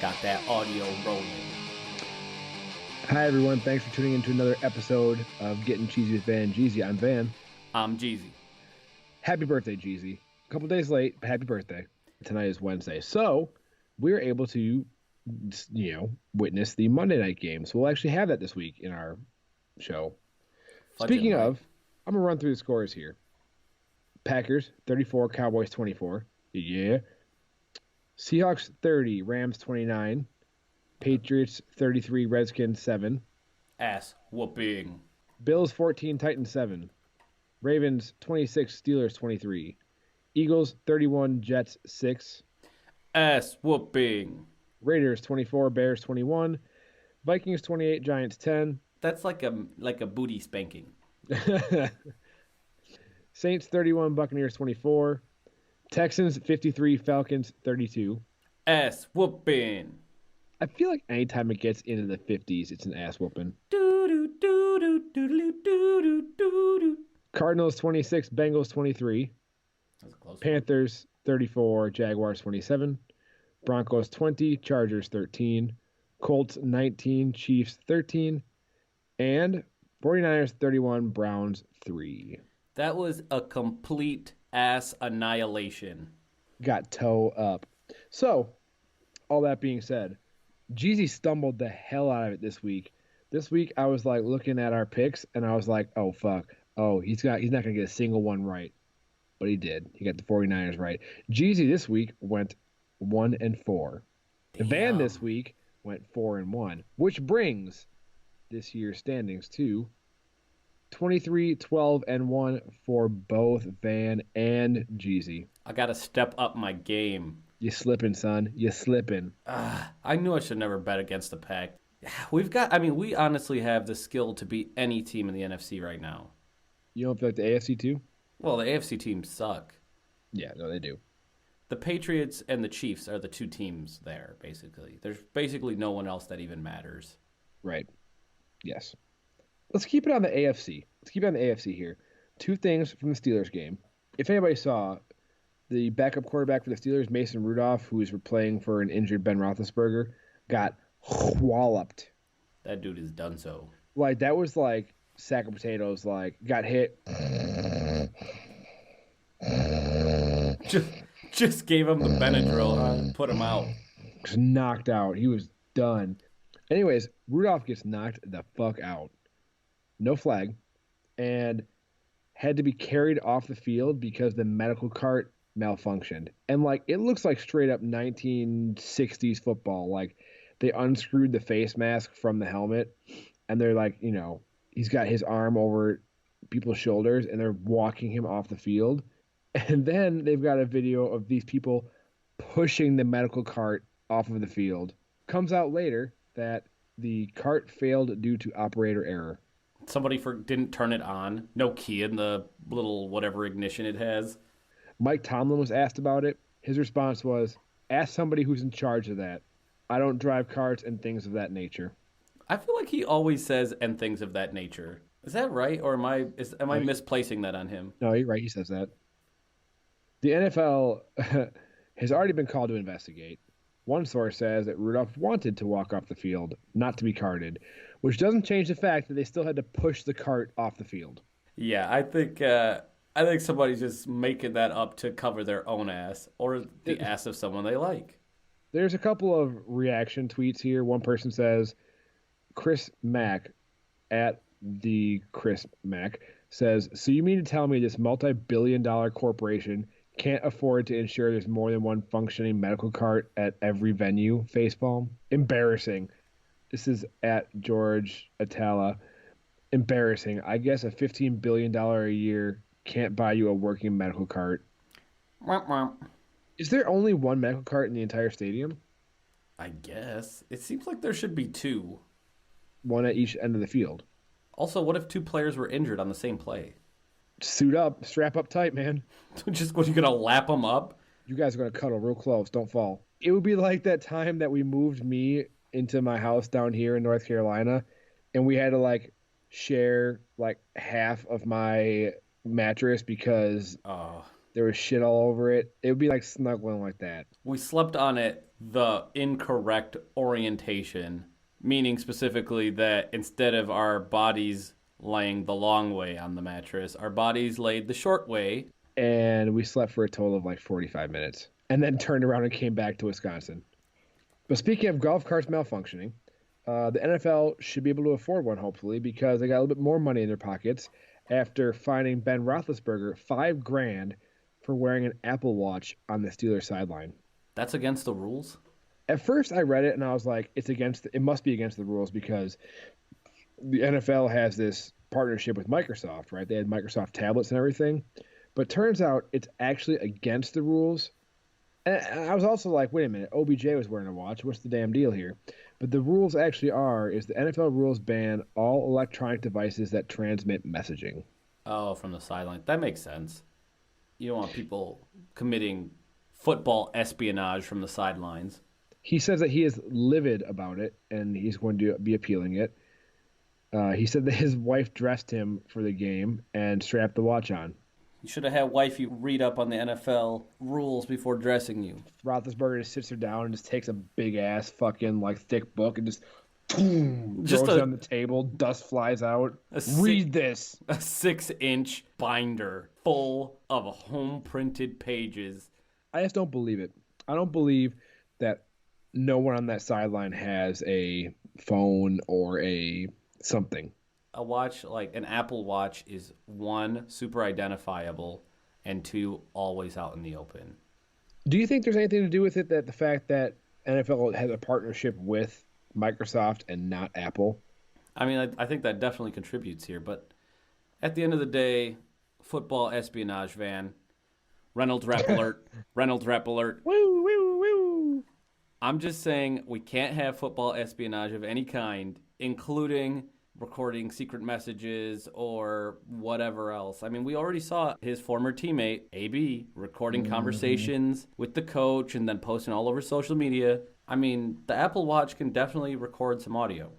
Got that audio rolling. Hi, everyone. Thanks for tuning in to another episode of Gettin Cheezy with Van and Jeezy. I'm Van. I'm Jeezy. Happy birthday, Jeezy. A couple days late, but happy birthday. Tonight is Wednesday. So we were able to, witness the Monday night game. So we'll actually have that this week in our show. Speaking of, I'm going to run through the scores here. Packers, 34, Cowboys, 24. Yeah. Seahawks, 30, Rams, 29. Patriots, 33, Redskins, 7. Ass whooping. Bills, 14, Titans, 7. Ravens, 26, Steelers, 23. Eagles, 31, Jets, 6. Ass whooping. Raiders, 24, Bears, 21. Vikings, 28, Giants, 10. That's like a booty spanking. Saints, 31, Buccaneers, 24. Texans, 53, Falcons, 32. Ass whooping. I feel like anytime it gets into the 50s, it's an ass whooping. Cardinals, 26, Bengals, 23. That's a close Panthers, 34, Jaguars, 27. Broncos, 20, Chargers, 13. Colts, 19, Chiefs, 13. And 49ers, 31, Browns, 3. That was a complete ass annihilation. Got toe up. So, all that being said, Jeezy stumbled the hell out of it this week. This week, I was like looking at our picks, and I was like, oh, fuck. Oh, he's not going to get a single one right. But he did. He got the 49ers right. Jeezy this week went 1-4. Van this week went 4-1, which brings this year's standings to 23, 12, and 1 for both Van and Jeezy. I got to step up my game. You slipping, son. You slipping. I knew I should never bet against the Pack. We honestly have the skill to beat any team in the NFC right now. You don't feel like the AFC too? Well, the AFC teams suck. Yeah, no, they do. The Patriots and the Chiefs are the two teams there, basically. There's basically no one else that even matters. Right. Yes. Let's keep it on the AFC. Let's keep it on the AFC here. Two things from the Steelers game. If anybody saw, the backup quarterback for the Steelers, Mason Rudolph, who is playing for an injured Ben Roethlisberger, got walloped. That dude is done so. Like, that was like sack of potatoes, like, got hit. Just gave him the Benadryl and put him out. Just knocked out. He was done. Anyways, Rudolph gets knocked the fuck out. No flag. And had to be carried off the field because the medical cart malfunctioned. And, like, it looks like straight up 1960s football. Like, they unscrewed the face mask from the helmet, and they're like, he's got his arm over people's shoulders, and they're walking him off the field. And then they've got a video of these people pushing the medical cart off of the field. Comes out later that the cart failed due to operator error. Somebody didn't turn it on. No key in the little whatever ignition it has. Mike Tomlin was asked about it. His response was, ask somebody who's in charge of that. I don't drive carts and things of that nature. I feel like he always says and things of that nature. Is that right, or am I misplacing that on him? No, you're right. He says that. The NFL has already been called to investigate. One source says that Rudolph wanted to walk off the field, not to be carted, which doesn't change the fact that they still had to push the cart off the field. Yeah, I think somebody's just making that up to cover their own ass or the ass of someone they like. There's a couple of reaction tweets here. One person says, Chris Mack, at the Chris Mack, says, so you mean to tell me this multi-billion-dollar corporation can't afford to ensure there's more than one functioning medical cart at every venue? Facepalm. Embarrassing. This is at George Atala. Embarrassing. I guess a $15 billion a year can't buy you a working medical cart. Is there only one medical cart in the entire stadium? I guess. It seems like there should be two. One at each end of the field. Also, what if two players were injured on the same play? Suit up. Strap up tight, man. Just what, you going to lap them up? You guys are going to cuddle real close. Don't fall. It would be like that time that we moved me into my house down here in North Carolina, and we had to, share, half of my mattress because There was shit all over it. It would be like snuggling like that. We slept on it the incorrect orientation, meaning specifically that instead of our bodies laying the long way on the mattress, our bodies laid the short way. And we slept for a total of like 45 minutes and then turned around and came back to Wisconsin. But speaking of golf carts malfunctioning, the NFL should be able to afford one, hopefully, because they got a little bit more money in their pockets after fining Ben Roethlisberger $5,000 for wearing an Apple Watch on the Steelers sideline. That's against the rules? At first, I read it and I was like, it must be against the rules because the NFL has this partnership with Microsoft, right? They had Microsoft tablets and everything. But turns out it's actually against the rules. And I was also like, wait a minute, OBJ was wearing a watch. What's the damn deal here? But the rules actually is the NFL rules ban all electronic devices that transmit messaging. Oh, from the sideline. That makes sense. You don't want people committing football espionage from the sidelines. He says that he is livid about it, and he's going to be appealing it. He said that his wife dressed him for the game and strapped the watch on. You should have had wifey read up on the NFL rules before dressing you. Roethlisberger just sits her down and just takes a big ass fucking like thick book and just throws it on the table. Dust flies out. Read this. A 6-inch binder full of home printed pages. I just don't believe it. I don't believe that no one on that sideline has a phone or a something. A watch, like an Apple Watch, is 1, super identifiable, and 2, always out in the open. Do you think there's anything to do with it that the fact that NFL has a partnership with Microsoft and not Apple? I mean, I think that definitely contributes here, but at the end of the day, football espionage van, Reynolds rep alert, Reynolds rep alert. Woo, woo, woo. I'm just saying we can't have football espionage of any kind, including recording secret messages or whatever else. I mean, we already saw his former teammate, AB, recording conversations with the coach and then posting all over social media. I mean, the Apple Watch can definitely record some audio.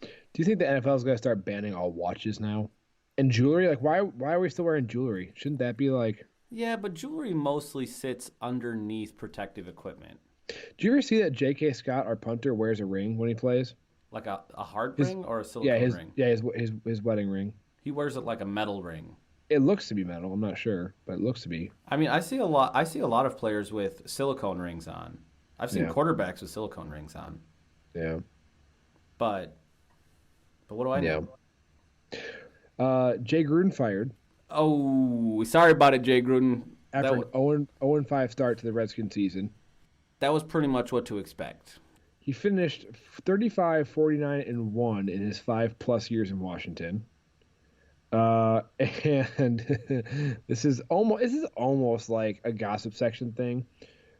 Do you think the NFL is going to start banning all watches now? And jewelry? Like, why are we still wearing jewelry? Shouldn't that be like... Yeah, but jewelry mostly sits underneath protective equipment. Do you ever see that J.K. Scott, our punter, wears a ring when he plays? Like a hard ring or a silicone ring? Yeah, his wedding ring. He wears it like a metal ring. It looks to be metal. I'm not sure, but it looks to be. I mean, I see a lot of players with silicone rings on. I've seen quarterbacks with silicone rings on. Yeah. But what do I know? Yeah. Jay Gruden fired. Oh, sorry about it, Jay Gruden. After an 0-5 start to the Redskins season. That was pretty much what to expect. He finished 35, 49, and 1 in his 5+ years in Washington. And this is almost like a gossip section thing,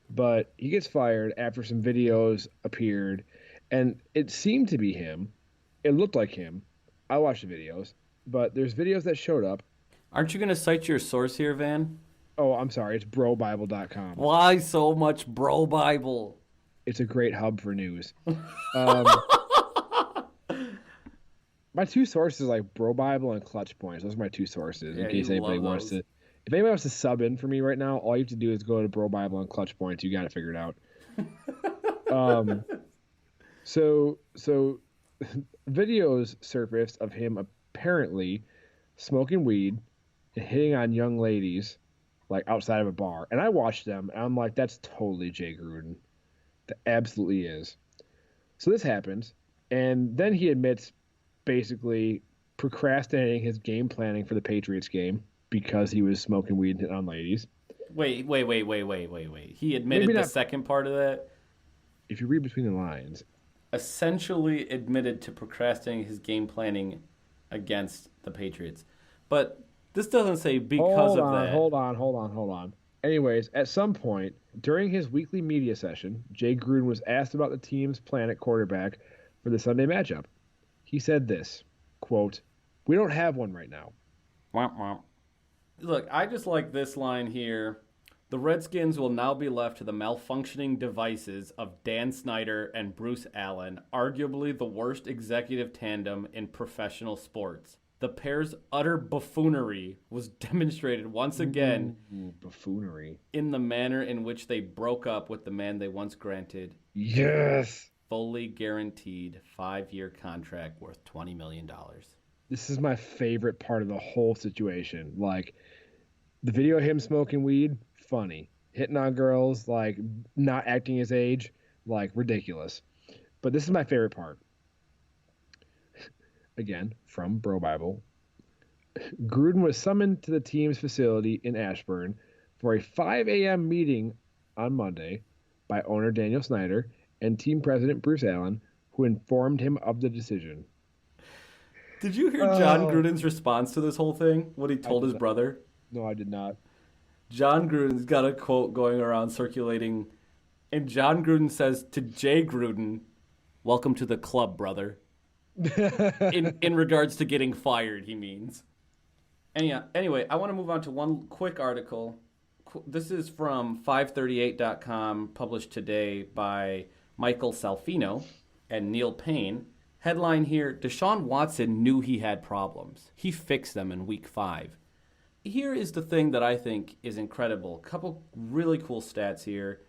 but he gets fired after some videos appeared, and it seemed to be him. It looked like him. I watched the videos, but there's videos that showed up. Aren't you going to cite your source here, Van? Oh, I'm sorry. It's brobible.com. Why so much Bro Bible? It's a great hub for news. My two sources like Bro Bible and Clutch Points. Those are my two sources. Yeah, in case anybody wants to. If anybody wants to sub in for me right now, all you have to do is go to Bro Bible and Clutch Points. You got it figured out. So videos surfaced of him apparently smoking weed and hitting on young ladies like outside of a bar. And I watched them and I'm like, that's totally Jay Gruden. That absolutely is. So this happens, and then he admits basically procrastinating his game planning for the Patriots game because he was smoking weed and hitting on ladies. Wait. He admitted the second part of that? If you read between the lines. Essentially admitted to procrastinating his game planning against the Patriots. But this doesn't say because of that. Hold on. Anyways, at some point during his weekly media session, Jay Gruden was asked about the team's plan at quarterback for the Sunday matchup. He said this, quote, "We don't have one right now." Womp womp. Look, I just like this line here. The Redskins will now be left to the malfunctioning devices of Dan Snyder and Bruce Allen, arguably the worst executive tandem in professional sports. The pair's utter buffoonery was demonstrated once again buffoonery in the manner in which they broke up with the man they once granted. Yes. Fully guaranteed 5-year contract worth $20 million. This is my favorite part of the whole situation. Like, the video of him smoking weed, funny. Hitting on girls, like, not acting his age, like, ridiculous. But this is my favorite part. Again, from Bro Bible. Gruden was summoned to the team's facility in Ashburn for a 5 a.m. meeting on Monday by owner Daniel Snyder and team president Bruce Allen, who informed him of the decision. Did you hear John Gruden's response to this whole thing? What he told his brother? No, I did not. John Gruden's got a quote going around circulating, and John Gruden says to Jay Gruden, "Welcome to the club, brother." in regards to getting fired, he means. Anyway, I want to move on to one quick article. This is from 538.com, published today by Michael Salfino and Neil Payne. Headline here, Deshaun Watson knew he had problems. He fixed them in week 5. Here is the thing that I think is incredible. A couple really cool stats here.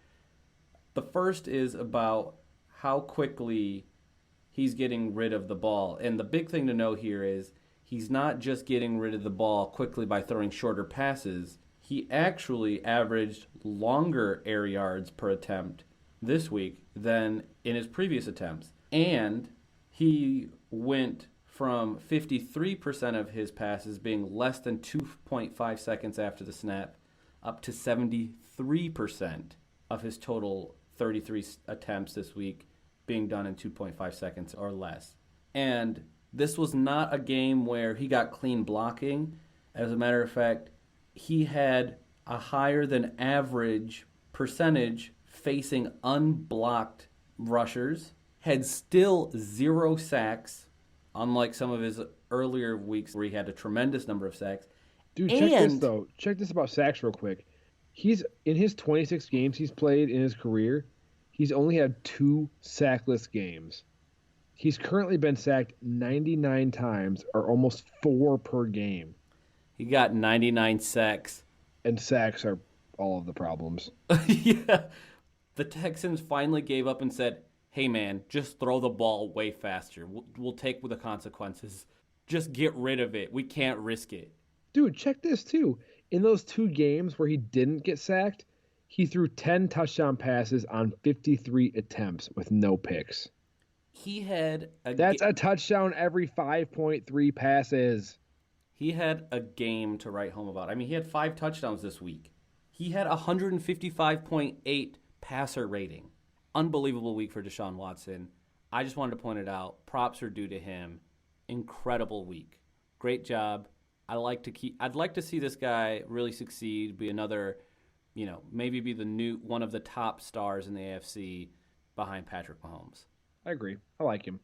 The first is about how quickly he's getting rid of the ball. And the big thing to know here is he's not just getting rid of the ball quickly by throwing shorter passes. He actually averaged longer air yards per attempt this week than in his previous attempts. And he went from 53% of his passes being less than 2.5 seconds after the snap up to 73% of his total 33 attempts this week being done in 2.5 seconds or less. And this was not a game where he got clean blocking. As a matter of fact, he had a higher than average percentage facing unblocked rushers, had still 0 sacks, unlike some of his earlier weeks where he had a tremendous number of sacks. Dude, check this, though. Check this about sacks real quick. He's in his 26 games he's played in his career, he's only had 2 sackless games. He's currently been sacked 99 times, or almost 4 per game. He got 99 sacks. And sacks are all of the problems. Yeah. The Texans finally gave up and said, hey, man, just throw the ball way faster. We'll take the consequences. Just get rid of it. We can't risk it. Dude, check this, too. In those 2 games where he didn't get sacked, he threw 10 touchdown passes on 53 attempts with no picks. That's a touchdown every 5.3 passes. He had a game to write home about. I mean, he had 5 touchdowns this week. He had 155.8 passer rating. Unbelievable week for Deshaun Watson. I just wanted to point it out. Props are due to him. Incredible week. Great job. I'd like to see this guy really succeed, be another, maybe be one of the top stars in the AFC behind Patrick Mahomes. I agree. I like him.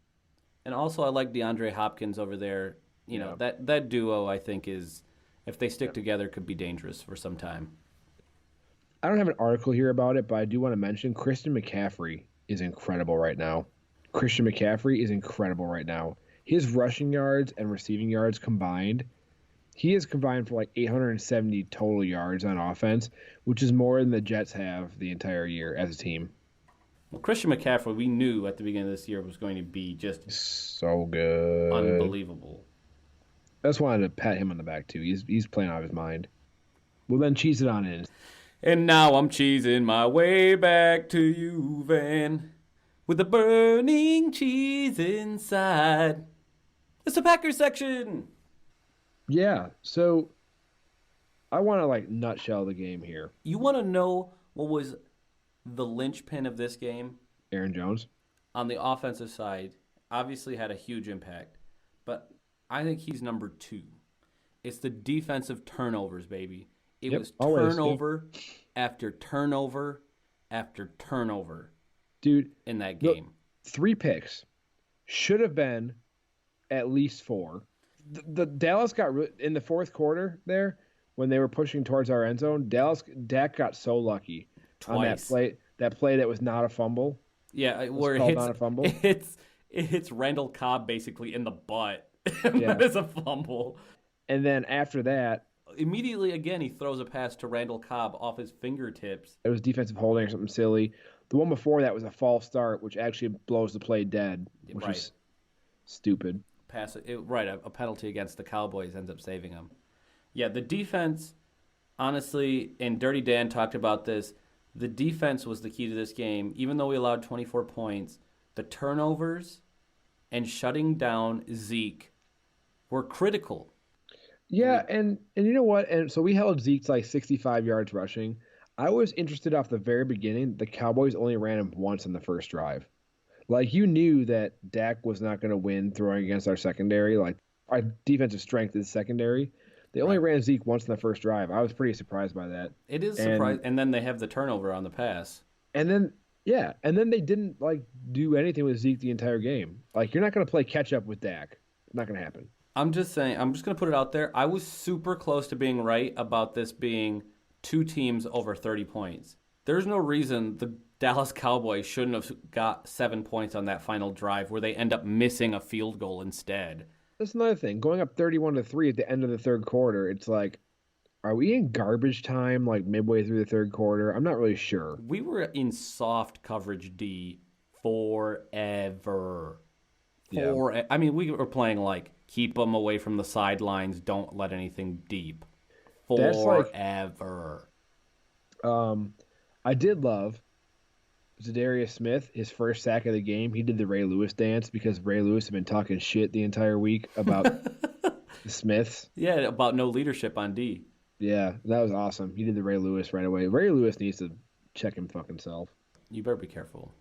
And also I like DeAndre Hopkins over there. That duo, I think, is, if they stick together, could be dangerous for some time. I don't have an article here about it, but I do want to mention Christian McCaffrey is incredible right now. His rushing yards and receiving yards combined, he is combined for like 870 total yards on offense, which is more than the Jets have the entire year as a team. Well, Christian McCaffrey, we knew at the beginning of this year was going to be just so good. Unbelievable. I just wanted to pat him on the back, too. He's playing out of his mind. Well, then cheese it on in. And now I'm cheesing my way back to you, Van, with a burning cheese inside. It's the Packers section. Yeah, so I want to, nutshell the game here. You want to know what was the linchpin of this game? Aaron Jones. On the offensive side, obviously had a huge impact, but I think he's number 2. It's the defensive turnovers, baby. It was turnover after turnover after turnover. Dude, in that game. 3 picks. Should have been at least 4. The Dallas got in the fourth quarter there when they were pushing towards our end zone. Dak got so lucky on that play. That play that was not a fumble. Yeah, where it hits Randall Cobb basically in the butt. And Yeah. that is a fumble. And then after that, Immediately, again, he throws a pass to Randall Cobb off his fingertips. it was defensive holding or something silly. The one before that was a false start, which actually blows the play dead, which Right. is stupid. A penalty against the Cowboys ends up saving him. Yeah, the defense, honestly, and Dirty Dan talked about this, the defense was the key to this game. Even though we allowed 24 points, the turnovers and shutting down Zeke were critical. Yeah, and you know what? And so we held Zeke to like 65 yards rushing. I was interested off the very beginning. The Cowboys only ran him once on the first drive. Like you knew that Dak was not going to win throwing against our secondary. Like our defensive strength is secondary. They only ran Zeke once in the first drive. I was pretty surprised by that. It is surprising. And then they have the turnover on the pass. And then they didn't like do anything with Zeke the entire game. Like you're not going to play catch up with Dak. Not going to happen. I'm just saying, I'm just going to put it out there. I was super close to being right about this being two teams over 30 points. There's no reason the Dallas Cowboys shouldn't have got 7 points on that final drive where they end up missing a field goal instead. That's another thing. Going up 31-3 at the end of the third quarter, it's like, are we in garbage time like midway through the third quarter? I'm not really sure. We were in soft coverage D forever. Yeah. I mean, we were playing like keep them away from the sidelines, don't let anything deep. Forever. I did love Zadarius Smith, his first sack of the game. He did the Ray Lewis dance because Ray Lewis had been talking shit the entire week about the Smiths. Yeah, about no leadership on D. Yeah, that was awesome. He did the Ray Lewis right away. Ray Lewis needs to check him fucking self. You better be careful.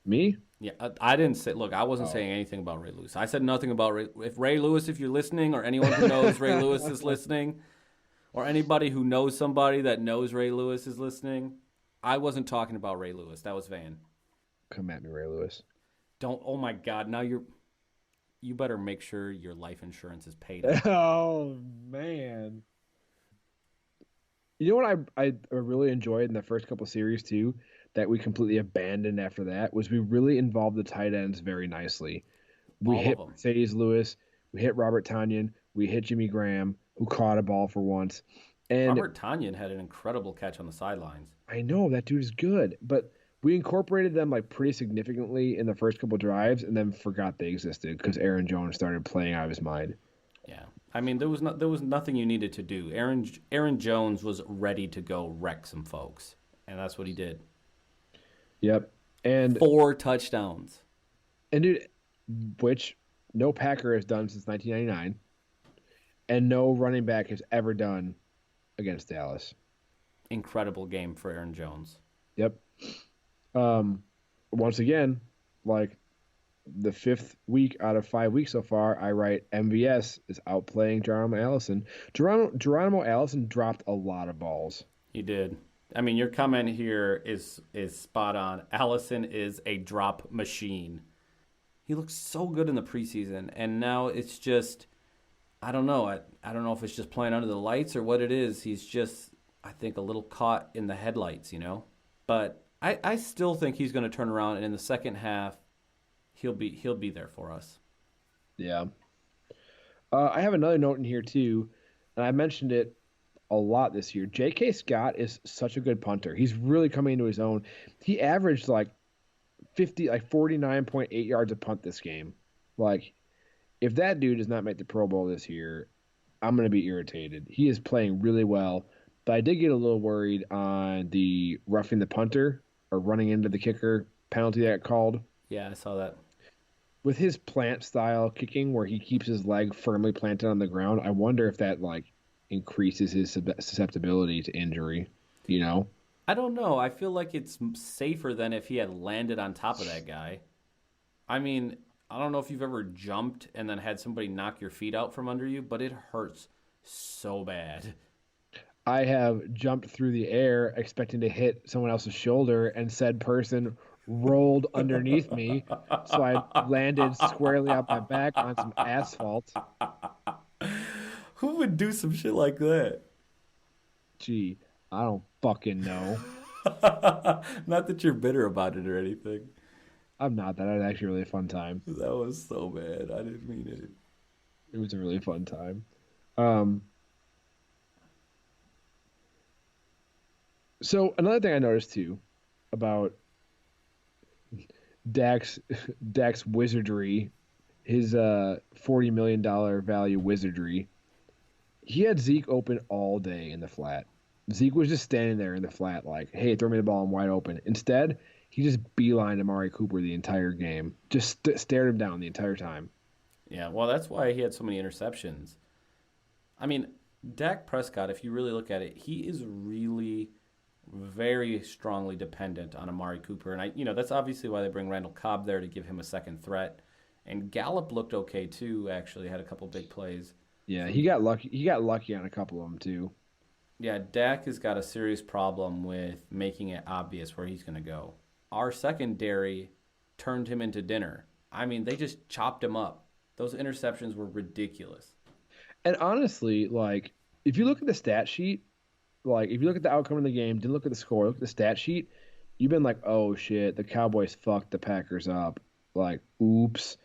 Me? Yeah, I didn't say. Look, I wasn't saying anything about Ray Lewis. I said nothing about Ray. If Ray Lewis, if you're listening, or anyone who knows Ray Lewis is listening, or anybody who knows somebody that knows Ray Lewis is listening, I wasn't talking about Ray Lewis. That was Van. Come at me, Ray Lewis. Don't. Oh my God! Now you better make sure your life insurance is paid. Oh man. You know what I really enjoyed in the first couple series too, that we completely abandoned after that, was we really involved the tight ends very nicely. We hit Mercedes Lewis, we hit Robert Tonyan, we hit Jimmy Graham, who caught a ball for once. And Robert Tonyan had an incredible catch on the sidelines. I know that dude is good, but we incorporated them like pretty significantly in the first couple drives, and then forgot they existed because Aaron Jones started playing out of his mind. Yeah, I mean there was nothing you needed to do. Aaron Jones was ready to go wreck some folks, and that's what he did. Yep, and 4 touchdowns. And dude, which no Packer has done since 1999, and no running back has ever done against Dallas. Incredible game for Aaron Jones. Yep. Once again, like the 5th week out of 5 weeks so far, I write MVS is outplaying Geronimo Allison. Geronimo Allison dropped a lot of balls. He did. I mean, your comment here is spot on. Allison is a drop machine. He looked so good in the preseason, and now it's just, I don't know. I don't know if it's just playing under the lights or what it is. He's just, I think, a little caught in the headlights, you know? But I still think he's going to turn around, and in the second half, he'll be there for us. Yeah. I have another note in here, too, and I mentioned it a lot this year. J.K. Scott is such a good punter. He's really coming into his own. He averaged like 49.8 yards a punt this game. Like, if that dude does not make the Pro Bowl this year, I'm going to be irritated. He is playing really well, but I did get a little worried on the roughing the punter or running into the kicker penalty that called. Yeah, I saw that. With his plant style kicking where he keeps his leg firmly planted on the ground, I wonder if that like increases his susceptibility to injury, you know? I don't know. I feel like it's safer than if he had landed on top of that guy. I mean, I don't know if you've ever jumped and then had somebody knock your feet out from under you, but it hurts so bad. I have jumped through the air expecting to hit someone else's shoulder, and said person rolled underneath me, so I landed squarely on my back on some asphalt. Who would do some shit like that? Gee, I don't fucking know. Not that you're bitter about it or anything. I'm not. That was actually a really fun time. That was so bad. I didn't mean it. It was a really fun time. Um, so another thing I noticed too about Dak's Dak's wizardry, his $40 million value wizardry. He had Zeke open all day in the flat. Zeke was just standing there in the flat, like, "Hey, throw me the ball, I'm wide open." Instead, he just beelined Amari Cooper the entire game, just stared him down the entire time. Yeah, well, that's why he had so many interceptions. I mean, Dak Prescott, if you really look at it, he is really very strongly dependent on Amari Cooper, and that's obviously why they bring Randall Cobb there to give him a second threat. And Gallup looked okay too. Actually, had a couple big plays. Yeah, he got lucky. He got lucky on a couple of them too. Yeah, Dak has got a serious problem with making it obvious where he's going to go. Our secondary turned him into dinner. I mean, they just chopped him up. Those interceptions were ridiculous. And honestly, like, if you look at the stat sheet, like, if you look at the outcome of the game, didn't look at the score, look at the stat sheet, you've been like, "Oh shit, the Cowboys fucked the Packers up." Like, oops,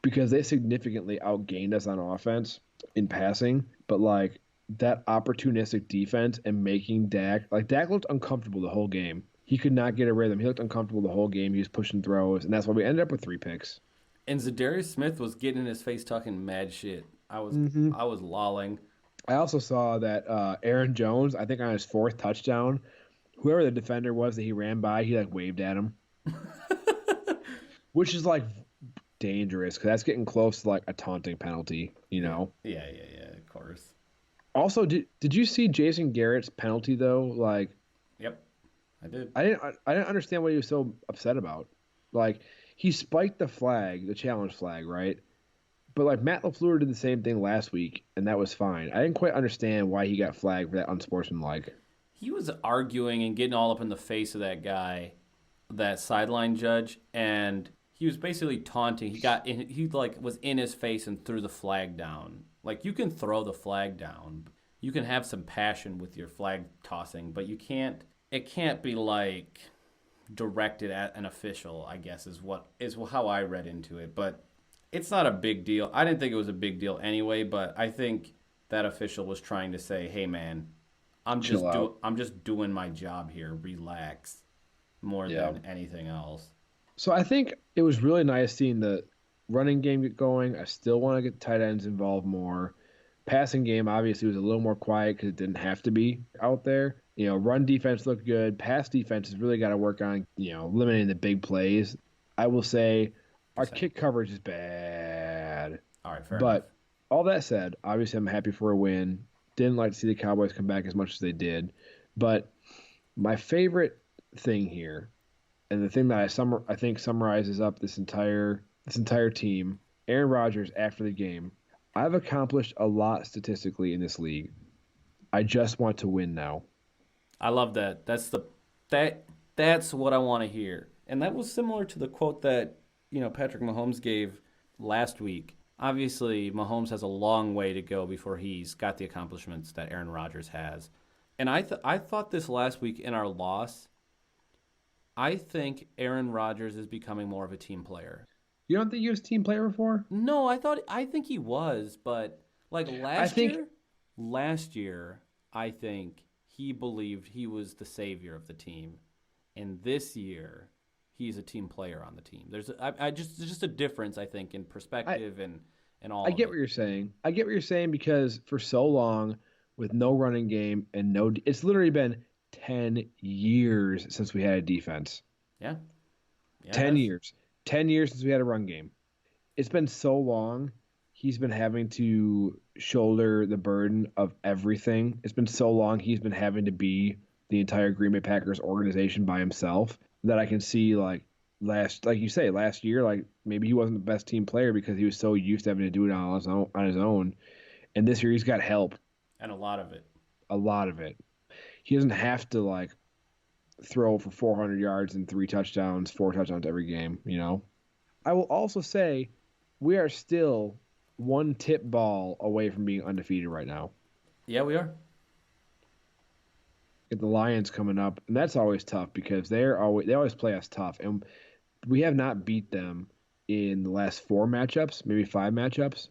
because they significantly outgained us on offense in passing, but like that opportunistic defense and making Dak looked uncomfortable the whole game. He could not get a rhythm. He looked uncomfortable the whole game. He was pushing throws, and that's why we ended up with 3 picks. And Zadarius Smith was getting in his face talking mad shit. I was lolling. I also saw that Aaron Jones, I think on his 4th touchdown, whoever the defender was that he ran by, he like waved at him, which is like dangerous because that's getting close to like a taunting penalty, you know? Yeah, of course. Also, did you see Jason Garrett's penalty though? Like, yep, I did. I didn't understand what he was so upset about. Like, he spiked the flag, the challenge flag, right? But like Matt LaFleur did the same thing last week, and that was fine. I didn't quite understand why he got flagged for that unsportsmanlike. He was arguing and getting all up in the face of that guy, that sideline judge, and he was basically taunting. He like was in his face and threw the flag down. Like, you can throw the flag down. You can have some passion with your flag tossing, but it can't be like directed at an official, I guess is how I read into it. But it's not a big deal. I didn't think it was a big deal anyway, but I think that official was trying to say, "Hey man, I'm just doing my job here. Relax." More than anything else. So I think it was really nice seeing the running game get going. I still want to get tight ends involved more. Passing game obviously was a little more quiet because it didn't have to be out there. Run defense looked good. Pass defense has really got to work on, limiting the big plays. I will say our kick coverage is bad. All right, fair enough. But all that said, obviously I'm happy for a win. Didn't like to see the Cowboys come back as much as they did. But my favorite thing here, and the thing that I think summarizes up this entire team, Aaron Rodgers after the game, "I've accomplished a lot statistically in this league. I just want to win now." I love that. That's what I want to hear. And that was similar to the quote that, Patrick Mahomes gave last week. Obviously, Mahomes has a long way to go before he's got the accomplishments that Aaron Rodgers has. And I thought this last week in our loss, I think Aaron Rodgers is becoming more of a team player. You don't think he was a team player before? No, I think he was, but like last year, I think he believed he was the savior of the team. And this year, he's a team player on the team. There's just a difference, I think, in perspective and all. I get what you're saying. I get what you're saying because for so long, with no running game and it's literally been 10 years since we had a defense. Yeah 10 years. 10 years since we had a run game. It's been so long. He's been having to shoulder the burden of everything. It's been so long. He's been having to be the entire Green Bay Packers organization by himself that I can see like last year, like maybe he wasn't the best team player because he was so used to having to do it on his own. And this year he's got help. And a lot of it. He doesn't have to like throw for 400 yards and 4 touchdowns every game, I will also say we are still one tip ball away from being undefeated right now. Yeah, we are. Get the Lions coming up, and that's always tough because they always play us tough, and we have not beat them in the last 4 matchups, maybe 5 matchups.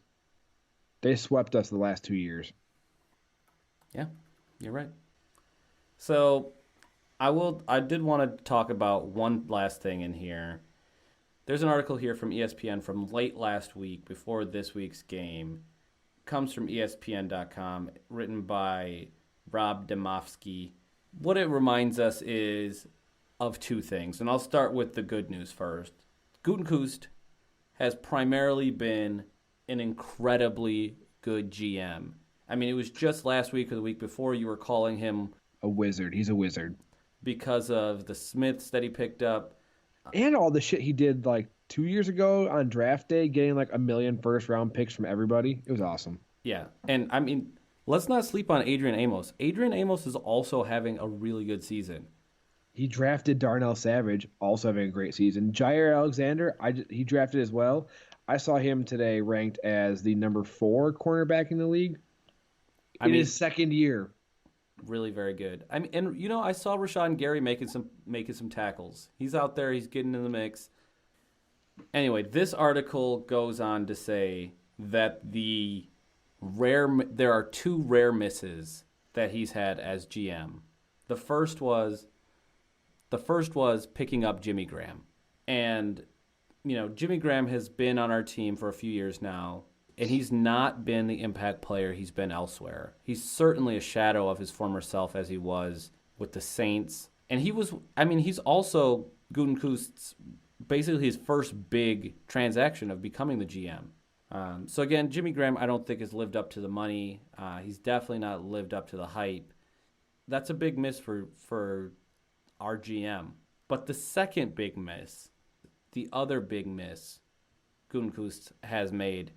They swept us the last 2 years. Yeah, you're right. So I did want to talk about one last thing in here. There's an article here from ESPN from late last week before this week's game. Comes from ESPN.com, written by Rob Demovsky. What it reminds us is of two things, and I'll start with the good news first. Gutekunst has primarily been an incredibly good GM. I mean, it was just last week or the week before you were calling him a wizard. He's a wizard. Because of the Smiths that he picked up. And all the shit he did like 2 years ago on draft day, getting like 1 million first-round picks from everybody. It was awesome. Yeah, and I mean, let's not sleep on Adrian Amos. Adrian Amos is also having a really good season. He drafted Darnell Savage, also having a great season. Jair Alexander, he drafted as well. I saw him today ranked as the number 4 cornerback in the league. In his second year. Really very good. I mean, and you know, I saw Rashawn Gary making some tackles. He's out there. He's getting in the mix. Anyway, this article goes on to say that there are 2 rare misses that he's had as GM. The first was picking up Jimmy Graham, and you know, Jimmy Graham has been on our team for a few years now. And he's not been the impact player he's been elsewhere. He's certainly a shadow of his former self as he was with the Saints. And he's also Gutekunst's, basically his first big transaction of becoming the GM. So again, Jimmy Graham I don't think has lived up to the money. He's definitely not lived up to the hype. That's a big miss for our GM. But the second big miss, the other big miss Gutekunst has made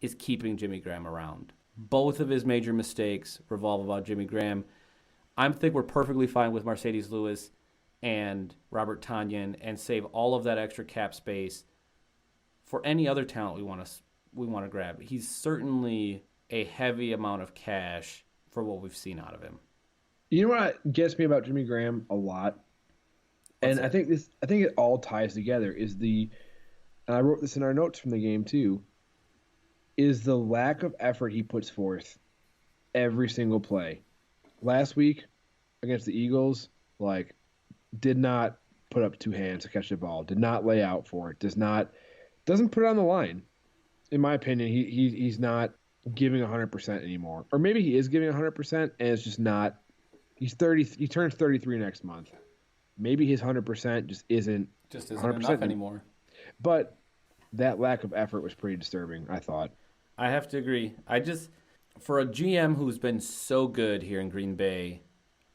is keeping Jimmy Graham around. Both of his major mistakes revolve about Jimmy Graham. I think we're perfectly fine with Mercedes Lewis and Robert Tonyan and save all of that extra cap space for any other talent we want to grab. He's certainly a heavy amount of cash for what we've seen out of him. You know what gets me about Jimmy Graham a lot? And I think it all ties together and I wrote this in our notes from the game too, is the lack of effort he puts forth every single play. Last week against the Eagles, did not put up 2 hands to catch the ball, did not lay out for it, doesn't put it on the line. In my opinion, he's not giving 100% anymore. Or maybe he is giving 100% and it's just not. He turns 33 next month. Maybe his 100% just isn't 100% enough anymore. But that lack of effort was pretty disturbing, I thought. I have to agree. For a GM who's been so good here in Green Bay,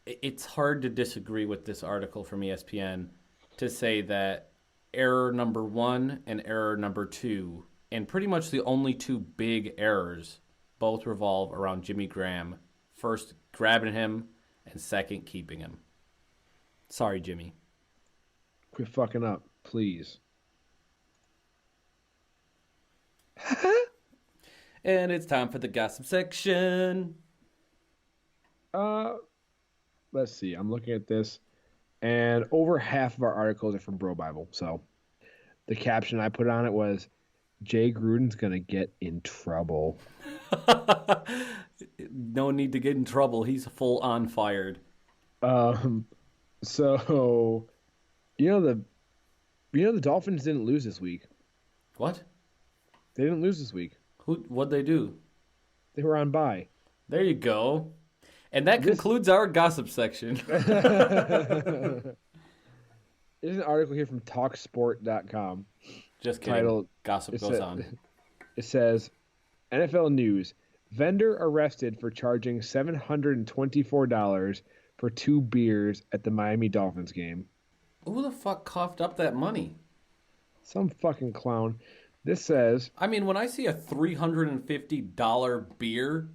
it's hard to disagree with this article from ESPN to say that error number 1 and error number 2, and pretty much the only 2 big errors, both revolve around Jimmy Graham. First, grabbing him, and second, keeping him. Sorry, Jimmy. Quit fucking up, please. And it's time for the gossip section. Let's see. I'm looking at this, and over half of our articles are from Bro Bible. So the caption I put on it was, Jay Gruden's going to get in trouble. No need to get in trouble. He's full on fired. So, the Dolphins didn't lose this week. What? They didn't lose this week. What'd they do? They were on bye. There you go. And that concludes our gossip section. There's an article here from TalkSport.com. Just kidding. Titled, Gossip goes on. It says, NFL News. Vendor arrested for charging $724 for 2 beers at the Miami Dolphins game. Who the fuck coughed up that money? Some fucking clown. This says... I mean, when I see a $350 beer,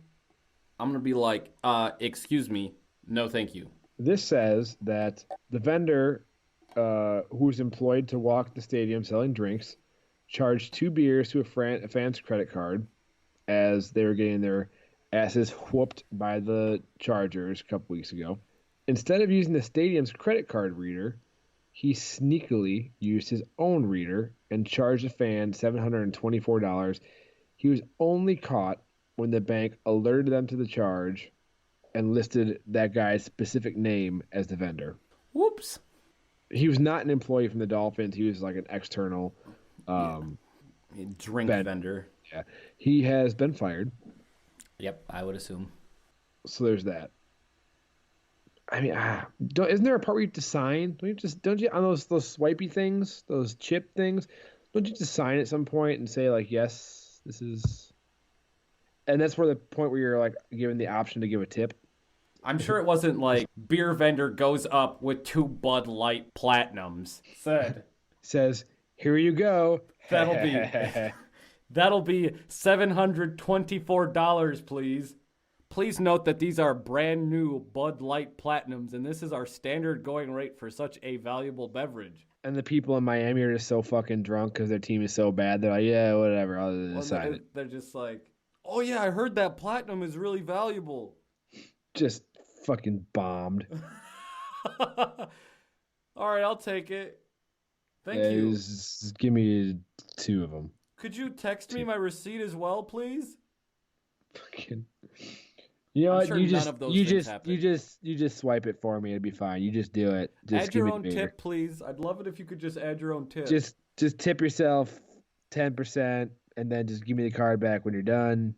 I'm going to be like, excuse me, no thank you. This says that the vendor, who's employed to walk the stadium selling drinks, charged 2 beers to a fan's credit card as they were getting their asses whooped by the Chargers a couple weeks ago. Instead of using the stadium's credit card reader, he sneakily used his own reader and charged the fan $724. He was only caught when the bank alerted them to the charge and listed that guy's specific name as the vendor. Whoops. He was not an employee from the Dolphins. He was like an external Drink vendor. Yeah. He has been fired. Yep, I would assume. So there's that. I mean, isn't there a part where you have to sign? Don't you on those swipey things, those chip things? Don't you just sign at some point and say like, yes, this is? And that's where the point where you're like given the option to give a tip. I'm sure it wasn't like beer vendor goes up with 2 Bud Light Platinums. Says, here you go. That'll be $724, please. Please note that these are brand new Bud Light Platinums, and this is our standard going rate for such a valuable beverage. And the people in Miami are just so fucking drunk because their team is so bad. They're like, yeah, whatever. I'll decide it. They're just like, oh yeah, I heard that platinum is really valuable. Just fucking bombed. All right, I'll take it. Thank you. Give me 2 of them. Could you text me my receipt as well, please? Fucking. You know what? Sure you just swipe it for me. It'd be fine. You just do it. Just add your own tip, please. I'd love it if you could just add your own tip. Just tip yourself 10%, and then just give me the card back when you're done.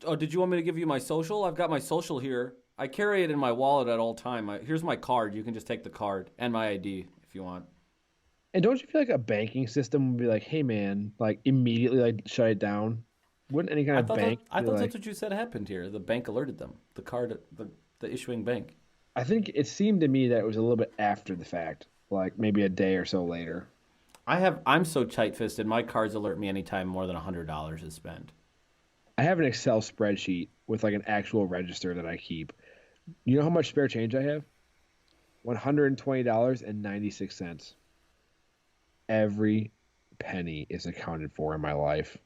Oh, did you want me to give you my social? I've got my social here. I carry it in my wallet at all time. Here's my card. You can just take the card and my ID if you want. And don't you feel like a banking system would be like, hey man, like immediately like shut it down? Wouldn't any kind of bank? I thought that's what you said happened here. The bank alerted them. The card, the issuing bank. I think it seemed to me that it was a little bit after the fact, like maybe a day or so later. I'm so tight-fisted. My cards alert me anytime more than $100 is spent. I have an Excel spreadsheet with like an actual register that I keep. You know how much spare change I have? $120.96. Every penny is accounted for in my life.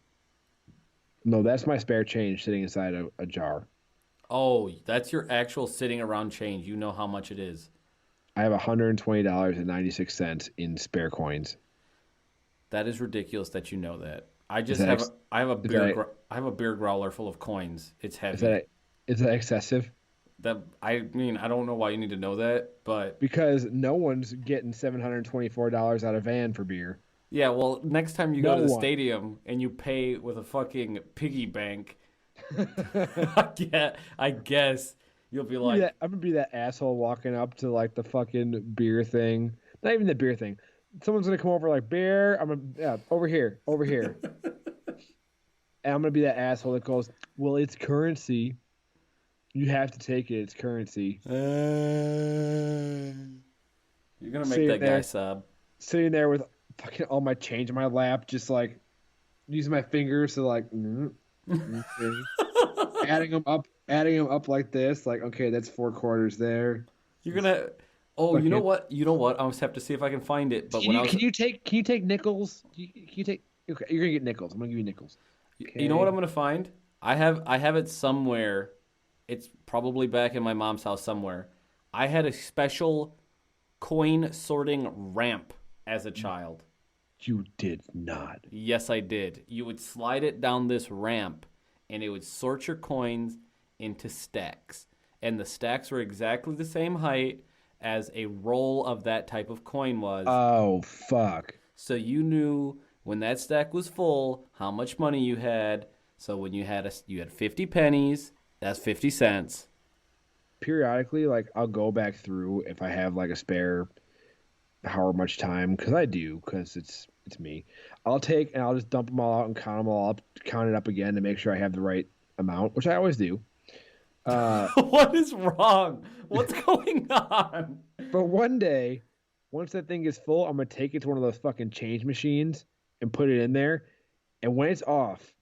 No, that's my spare change sitting inside a jar. Oh, that's your actual sitting around change. You know how much it is. I have $120.96 in spare coins. That is ridiculous that you know that. I have a beer growler full of coins. It's heavy. Is that excessive? I don't know why you need to know that, but because no one's getting $724 out of van for beer. Yeah, well, next time you go to the stadium and you pay with a fucking piggy bank, I guess you'll be like, I'm gonna be that asshole walking up to like the fucking beer thing. Not even the beer thing. Someone's gonna come over like beer. Over here. And I'm gonna be that asshole that goes, well, it's currency. You have to take it. It's currency. You're gonna make that guy sob. Sitting there with fucking all my change in my lap, just like using my fingers to like adding them up like this. Like, okay, that's 4 quarters there. You're gonna. Oh, you know what? I just have to see if I can find it. But can you take nickels? Can you take? Okay, you're gonna get nickels. I'm gonna give you nickels. Okay. You know what I'm gonna find? I have it somewhere. It's probably back in my mom's house somewhere. I had a special coin sorting ramp as a child. You did not. Yes, I did. You would slide it down this ramp, and it would sort your coins into stacks. And the stacks were exactly the same height as a roll of that type of coin was. Oh, fuck. So you knew when that stack was full how much money you had. So when you had 50 pennies, that's 50 cents. Periodically, like, I'll go back through if I have, like, a spare however much time, because I do, because it's me. I'll just dump them all out and count them all up, count it up again to make sure I have the right amount, which I always do. What is wrong? What's going on? But one day, once that thing is full, I'm going to take it to one of those fucking change machines and put it in there. And when it's off,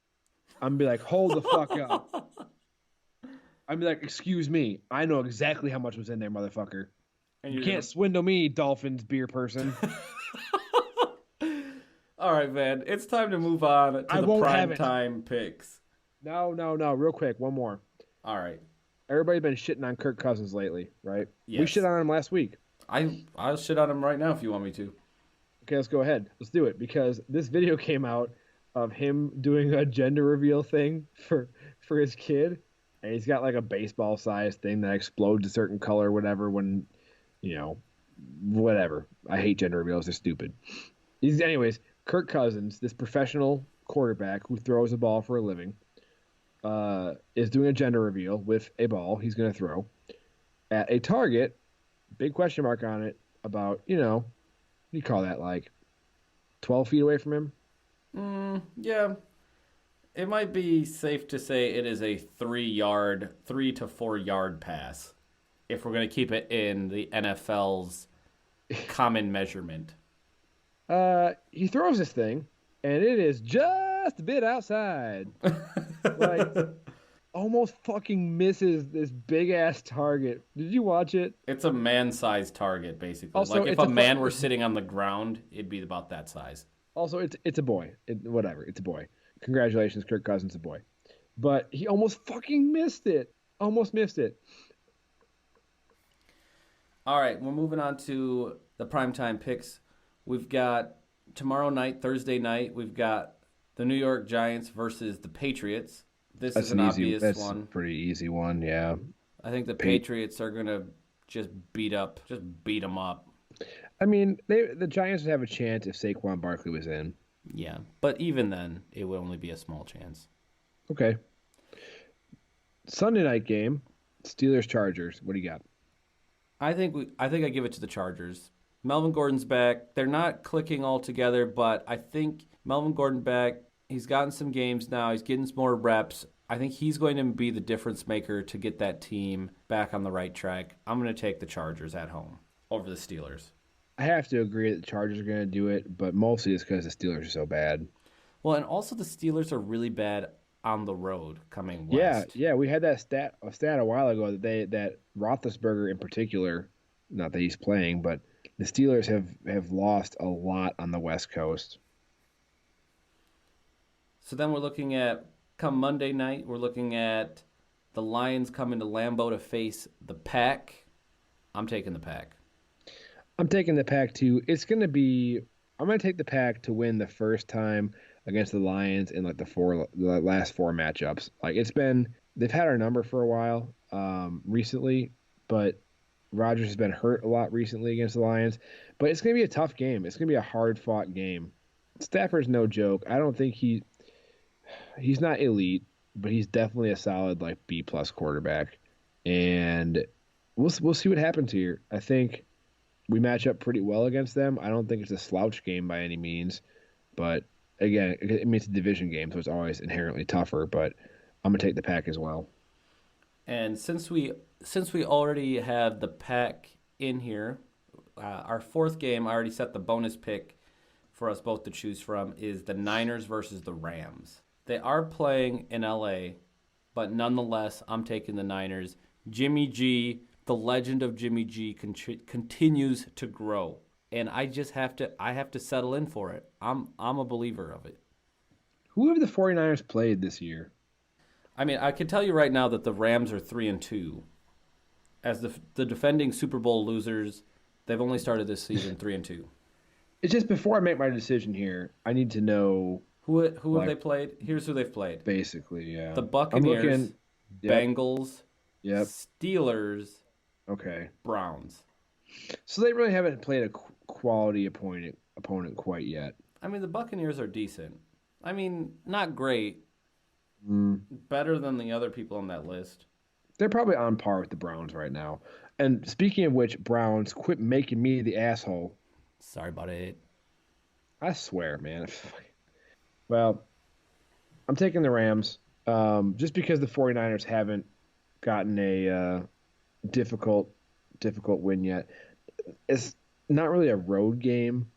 I'm going to be like, hold the fuck up. I'm like, excuse me, I know exactly how much was in there, motherfucker. And you can't swindle me, Dolphins beer person. All right, man. It's time to move on to the PrimeTime Picks. No. Real quick, one more. All right. Everybody's been shitting on Kirk Cousins lately, right? Yes. We shit on him last week. I'll shit on him right now if you want me to. Okay, let's go ahead. Let's do it, because this video came out of him doing a gender reveal thing for his kid, and he's got like a baseball sized thing that explodes a certain color, whatever. When you know, whatever. I hate gender reveals; they're stupid. Anyways, Kirk Cousins, this professional quarterback who throws a ball for a living, is doing a gender reveal with a ball he's going to throw at a target. Big question mark on it. About what do you call that? Like 12 feet away from him. Yeah, it might be safe to say it is a 3 to 4 yard pass if we're going to keep it in the NFL's common measurement. He throws this thing, and it is just a bit outside. Like, almost fucking misses this big ass target. Did you watch it? It's a man-sized target, basically. Also, like if a man were sitting on the ground, it'd be about that size. Also, it's a boy. Whatever, it's a boy. Congratulations, Kirk Cousins, a boy. But he almost fucking missed it. Almost missed it. All right, we're moving on to the primetime picks. We've got tomorrow night, Thursday night, we've got the New York Giants versus the Patriots. That's is an obvious one. That's a pretty easy one, yeah. I think the Patriots are going to just beat them up. I mean, the Giants would have a chance if Saquon Barkley was in. Yeah, but even then, it would only be a small chance. Okay. Sunday night game, Steelers-Chargers. What do you got? I think I give it to the Chargers. Melvin Gordon's back. They're not clicking all together, but I think Melvin Gordon back. He's gotten some games now. He's getting some more reps. I think he's going to be the difference maker to get that team back on the right track. I'm going to take the Chargers at home over the Steelers. I have to agree that the Chargers are going to do it, but mostly it's because the Steelers are so bad. Well, and also the Steelers are really bad on the road coming west. Yeah, we had that stat a while ago that Roethlisberger in particular, not that he's playing, but the Steelers have lost a lot on the West Coast. So then we're looking at, come Monday night, we're looking at the Lions coming to Lambeau to face the Pack. I'm taking the Pack. I'm taking the Pack too. I'm going to take the Pack to win the first time against the Lions in like the last four matchups. Like they've had our number for a while recently, but Rodgers has been hurt a lot recently against the Lions. But it's going to be a tough game. It's going to be a hard-fought game. Stafford's no joke. I don't think he's not elite, but he's definitely a solid like B+ quarterback. And we'll see what happens here. I think we match up pretty well against them. I don't think it's a slouch game by any means, but again, it's a division game, so it's always inherently tougher. But I'm gonna take the Pack as well. And since we already have the Pack in here, our fourth game, I already set the bonus pick for us both to choose from, is the Niners versus the Rams. They are playing in LA, but nonetheless, I'm taking the Niners. Jimmy G, the legend of Jimmy G, continues to grow, and I have to settle in for it. I'm a believer of it. Who have the 49ers played this year? I mean, I can tell you right now that the Rams are 3-2. As the defending Super Bowl losers, they've only started this season 3-2. It's just before I make my decision here, I need to know who have they played. Here's who they've played. Basically, yeah. The Buccaneers, Bengals, Steelers, Browns. So they really haven't played a quality opponent quite yet. I mean, the Buccaneers are decent. I mean, not great. Better than the other people on that list. They're probably on par with the Browns right now. And speaking of which, Browns, quit making me the asshole. Sorry about it. I swear, man. Well, I'm taking the Rams just because the 49ers haven't gotten a difficult win yet. It's not really a road game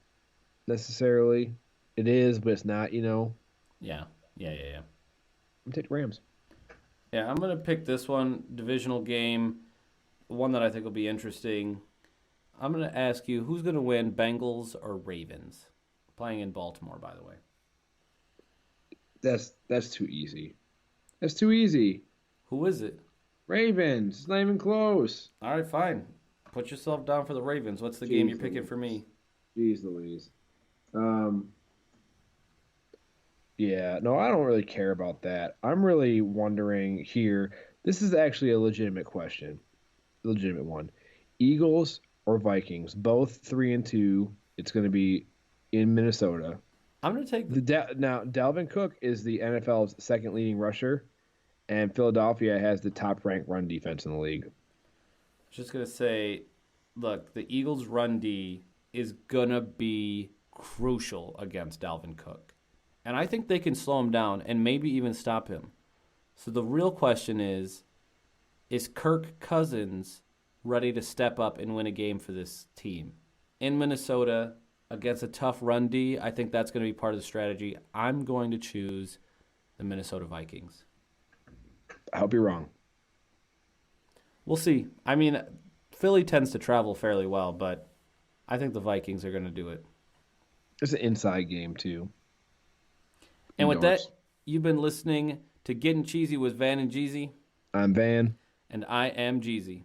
necessarily. It is, but it's not, Yeah. I'm taking Rams. Yeah, I'm going to pick this one, divisional game, one that I think will be interesting. I'm going to ask you, who's going to win, Bengals or Ravens? Playing in Baltimore, by the way. That's too easy. That's too easy. Who is it? Ravens. It's not even close. All right, fine. Put yourself down for the Ravens. What's the game you're picking for me? Jeez Louise. Yeah, no, I don't really care about that. I'm really wondering here. This is actually a legitimate question, legitimate one. Eagles or Vikings, both 3-2. It's going to be in Minnesota. I'm going to take Now, Dalvin Cook is the NFL's second leading rusher, and Philadelphia has the top ranked run defense in the league. just going to say, look, the Eagles' run D is going to be crucial against Dalvin Cook. And I think they can slow him down and maybe even stop him. So the real question is Kirk Cousins ready to step up and win a game for this team? In Minnesota, against a tough run D, I think that's going to be part of the strategy. I'm going to choose the Minnesota Vikings. I hope you're wrong. We'll see. I mean, Philly tends to travel fairly well, but I think the Vikings are going to do it. It's an inside game, too. And with that, you've been listening to Gettin Cheezy with Van and Jeezy. I'm Van. And I am Jeezy.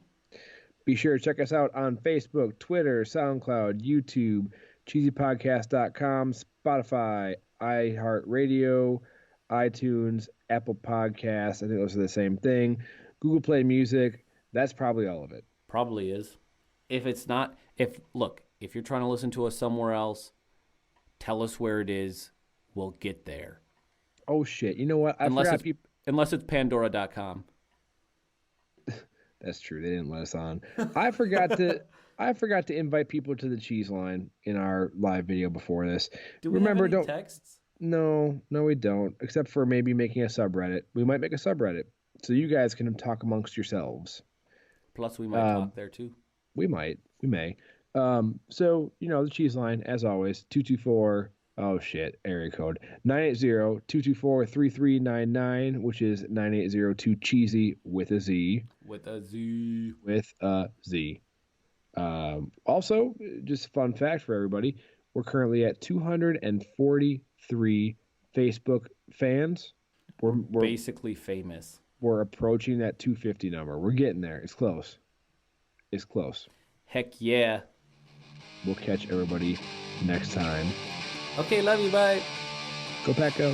Be sure to check us out on Facebook, Twitter, SoundCloud, YouTube, cheesypodcast.com, Spotify, iHeartRadio, iTunes, Apple Podcasts. I think those are the same thing. Google Play Music. That's probably all of it. Probably is. If it's not, if you're trying to listen to us somewhere else, tell us where it is. We'll get there. Oh, shit. You know what? Unless it's Pandora.com. That's true. They didn't let us on. I forgot to invite people to the cheese line in our live video before this. Do we have any texts? No, we don't. Except for maybe making a subreddit. We might make a subreddit so you guys can talk amongst yourselves. Plus, we might talk there too. We may. So the cheese line, as always, 224. Oh shit! Area code 980-224-3399, which is 9802-Cheezy with a Z. With a Z. With a Z. Also, just a fun fact for everybody: we're currently at 243 Facebook fans. We're basically famous. We're approaching that 250 number. We're getting there. It's close. Heck yeah! We'll catch everybody next time. Okay, love you. Bye. Go Pack Go.